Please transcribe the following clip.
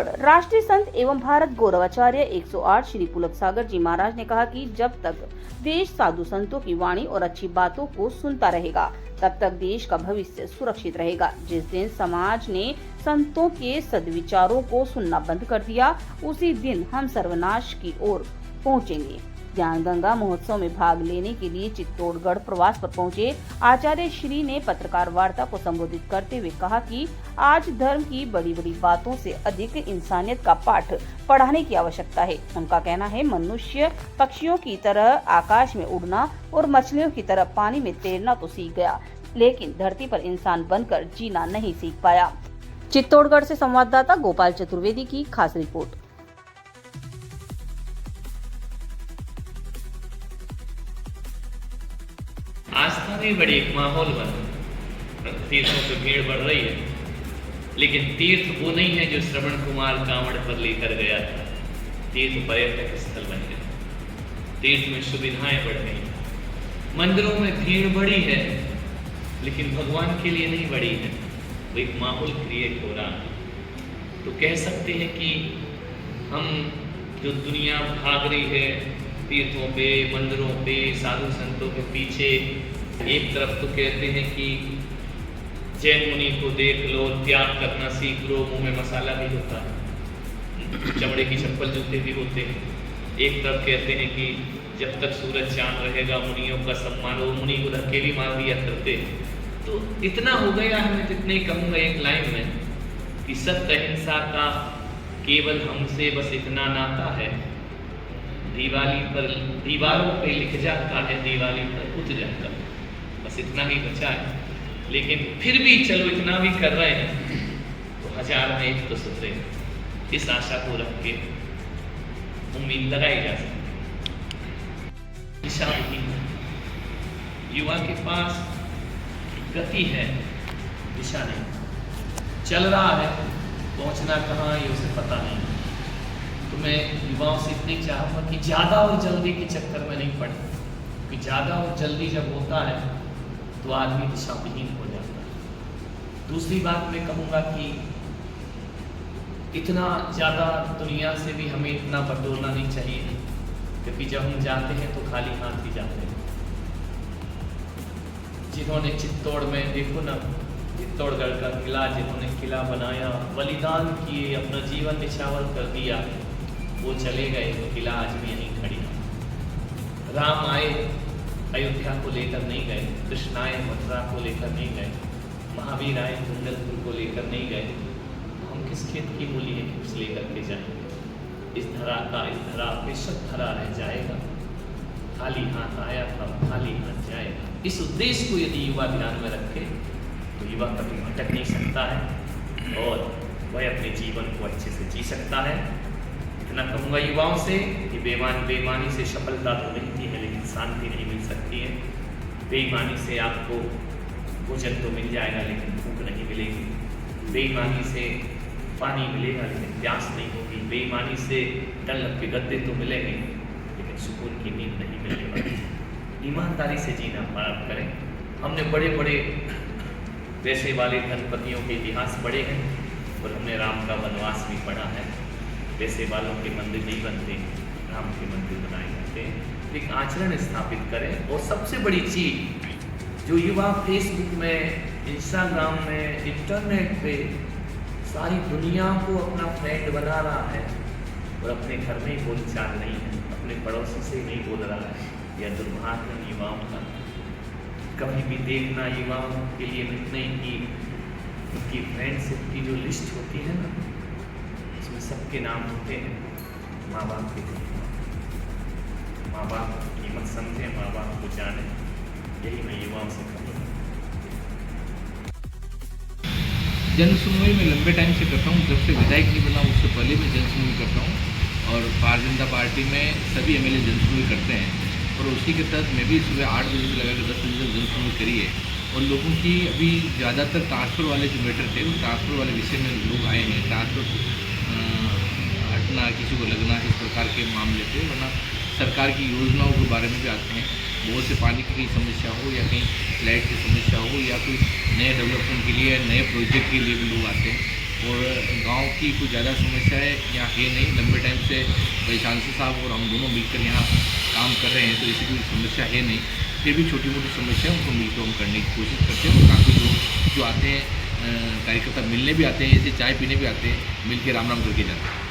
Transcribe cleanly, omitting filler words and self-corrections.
चित्तौड़गढ़ राष्ट्रीय संत एवं भारत गौरवाचार्य 108 श्री पुलक सागर जी महाराज ने कहा कि जब तक देश साधु संतों की वाणी और अच्छी बातों को सुनता रहेगा तब तक देश का भविष्य सुरक्षित रहेगा। जिस दिन समाज ने संतों के सद्विचारों को सुनना बंद कर दिया उसी दिन हम सर्वनाश की ओर पहुंचेंगे। ज्ञान गंगा महोत्सव में भाग लेने के लिए चित्तौड़गढ़ प्रवास पर पहुंचे आचार्य श्री ने पत्रकार वार्ता को संबोधित करते हुए कहा कि आज धर्म की बड़ी बड़ी बातों से अधिक इंसानियत का पाठ पढ़ाने की आवश्यकता है। उनका कहना है मनुष्य पक्षियों की तरह आकाश में उड़ना और मछलियों की तरह पानी में तैरना तो सीख गया, लेकिन धरती पर इंसान बनकर जीना नहीं सीख पाया। चित्तौड़गढ़ से संवाददाता गोपाल चतुर्वेदी की खास रिपोर्ट। आस्था में बड़ी एक माहौल बना, तीर्थों पे भीड़ बढ़ रही है, लेकिन तीर्थ वो नहीं है जो श्रवण कुमार कांवड़ पर लेकर गया था। तीर्थ पर्यटक स्थल बन गए, तीर्थ में सुविधाएं बढ़ गई, मंदिरों में भीड़ बढ़ी है, लेकिन भगवान के लिए नहीं बढ़ी है। वो एक माहौल क्रिएट हो रहा है। तो कह सकते हैं कि हम जो दुनिया भाग रही है तीर्थों पे, मंदिरों पे, साधु संतों के पीछे, एक तरफ तो कहते हैं कि जैन मुनि को देख लो, त्याग करना सीख लो, मुंह में मसाला भी होता है, चमड़े की चप्पल जूते भी होते हैं। एक तरफ कहते हैं कि जब तक सूरज चांद रहेगा मुनियों का सम्मान, वो मुनि को धक्के भी मार दिया करते। तो इतना हो गया है, मैं इतने कहूँगा एक लाइन में कि सत्य अहिंसा का केवल हमसे बस इतना नाता है, दिवाली पर दीवारों पे लिख जाता है, दिवाली पर उठ जाता है, बस इतना ही बचा है। लेकिन फिर भी चलो इतना भी कर रहे हैं तो हजार में एक तो सुधरे, इस आशा को रख के उम्मीद लगाई जा सकती। दिशा विहीन युवा के पास गति है, दिशा नहीं, चल रहा है, पहुंचना कहाँ ये उसे पता नहीं। तो मैं युवाओं से इतनी चाहूँगा कि ज़्यादा और जल्दी के चक्कर में नहीं पड़े, क्योंकि ज़्यादा और जल्दी जब होता है तो आदमी दिशाविहीन हो जाता है। दूसरी बात मैं कहूँगा कि इतना ज़्यादा दुनिया से भी हमें इतना बटोरना नहीं चाहिए, क्योंकि जब हम जाते हैं तो खाली हाथ ही जाते हैं। जिन्होंने चित्तौड़ में देखो ना, चित्तौड़गढ़ का किला, जिन्होंने किला बनाया, बलिदान किए, अपना जीवन निछावर कर दिया, वो चले गए तो किला आज भी यहीं खड़ी है। राम आए अयोध्या को लेकर नहीं गए, कृष्ण आए मथुरा को लेकर नहीं गए, महावीर आए कुंडलपुर को लेकर नहीं गए। हम किस खेत की मूली है कि उस लेकर के जाएंगे। इस धरा का इस धरा बेशक धरा रह जाएगा, खाली हाथ आया था खाली हाथ जाएगा। इस उद्देश्य को यदि युवा ध्यान में रखे तो युवा कभी भटक नहीं सकता है और वह अपने जीवन को अच्छे से जी सकता है। इतना कहूँगा युवाओं से कि बेईमानी से सफलता तो मिलती है, लेकिन शांति नहीं मिल सकती है। बेईमानी से आपको भोजन तो मिल जाएगा, लेकिन भूख नहीं मिलेगी। बेईमानी से पानी मिलेगा, लेकिन प्यास नहीं होगी। बेईमानी से डल्लब के गद्दे तो मिलेंगे, लेकिन सुकून की नींद नहीं मिलने वाली। ईमानदारी से जीना प्रारंभ करें। हमने बड़े बड़े पैसे वाले धनपतियों के इतिहास पढ़े हैं और हमने राम का वनवास भी पढ़ा है। पैसे वालों के मंदिर नहीं बनते, राम के मंदिर बनाए जाते हैं। एक आचरण स्थापित करें। और सबसे बड़ी चीज जो युवा फेसबुक में, इंस्टाग्राम में, इंटरनेट पे सारी दुनिया को अपना फ्रेंड बना रहा है और अपने घर में बोलचाल नहीं है, अपने पड़ोसी से नहीं बोल रहा है, यह दुर्भाग्य है युवाओं का। कभी भी देखना युवाओं के लिए इतने की उनकी फ्रेंडशिप की जो लिस्ट होती है ना, उसमें सबके नाम होते हैं माँ बाप के। माँ बाप की कीमत समझें, माँ बाप को जाने, यही मैं युवाओं से कहूँगा। जन सुनवाई में लंबे टाइम से करता हूँ, जब से विधायक नहीं बना उससे पहले मैं जन सुनवाई करता हूँ और भारतीय जनता पार्टी में सभी एमएलए जन सुनवाई करते हैं। और उसी के तहत मैं भी सुबह 8 बजे से लगाकर 10 बजे तक जन सुनवाई करी है। और लोगों की अभी ज़्यादातर ट्रांसफ़र वाले जो मैटर थे, उस ट्रांसफ़र वाले विषय में लोग आए हैं। ट्रांसफ़र हटना, किसी को लगना, इस प्रकार के मामले थे। वरना सरकार की योजनाओं के बारे में भी आते हैं। बहुत से पानी की कहीं समस्या हो या कहीं लाइट की समस्या हो या कोई नए डेवलपमेंट के लिए, नए प्रोजेक्ट के लिए भी लोग आते हैं। और गांव की कोई ज़्यादा समस्या है यहाँ है नहीं। लंबे टाइम से भाई सांसद साहब और हम दोनों मिलकर यहाँ काम कर रहे हैं, तो ऐसी कोई समस्या है नहीं। फिर भी छोटी मोटी समस्या उनको मिलकर हम करने की कोशिश करते हैं। और काफ़ी लोग जो आते हैं कार्यकर्ता मिलने भी आते हैं, ऐसे चाय पीने भी आते हैं, मिल के राम राम करके जाते हैं।